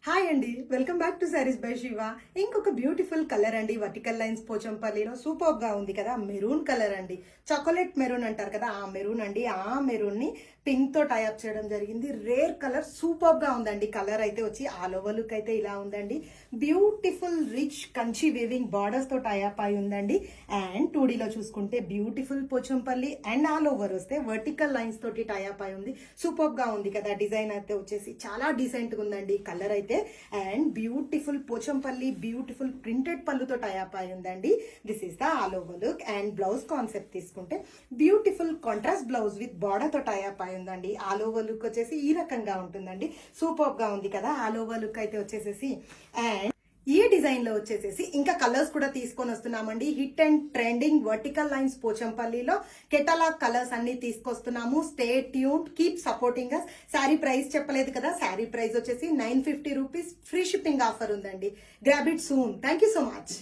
Hi అండి, welcome back to saris by Shiva. ఇంకొక beautiful colour అండి, వర్టికల్ లైన్స్ పోచంపల్లిలో సూపర్ గా ఉంది కదా. మెరూన్ కలర్ అండి, చాక్లెట్ మెరూన్ అంటారు కదా, ఆ మెరూన్ అండి. ఆ మెరూన్ ని పింక్ తో టైఅప్ చేయడం జరిగింది. రేర్ కలర్, సూపర్ గా ఉందండి. కలర్ అయితే వచ్చి ఆల్ ఓవర్ లుక్ అయితే ఇలా ఉందండి. Beautiful rich Kanchi weaving borders తో టైఅప్ అయి ఉందండి. అండ్ 2D లో చూసుకుంటే beautiful Pochampalli and all over వస్తే వర్టికల్ లైన్స్ తోటి టైఅప్ అయి ఉంది. సూపర్ గా ఉంది కదా. డిజైన్ అయితే వచ్చేసి చాలా డీసెంట్ గా ఉందండి. కలర్ అయితే and beautiful Pochampally beautiful printed పళ్ళుతో టైఅప్ అయి ఉందండి. This is the all over look. And blouse concept తీసుకుంటే beautiful contrast blouse with border తో టైఅప్ అయి ఉందండి. ఆల్ ఓవర్ లుక్ వచ్చేసి ఈ రకంగా ఉంటుందండి. సూపర్ గా ఉంది కదా. ఆల్ ఓవర్ లుక్ అయితే వచ్చేసేసి అండ్ ఈ డిజైన్ లో వచ్చేసేసి ఇంకా కలర్స్ కూడా తీసుకొని వస్తున్నామండి. Hit and trending vertical lines పోచంపల్లిలో కెటలాగ్ కలర్స్ అన్ని తీసుకొస్తున్నాము. Stay tune, keep supporting us. Sari price చెప్పలేదు కదా. శారీ ప్రైస్ వచ్చేసి 950 రూపీస్. ఫ్రీ షిప్పింగ్ ఆఫర్ ఉందండి. Grab it soon. Thank you so much.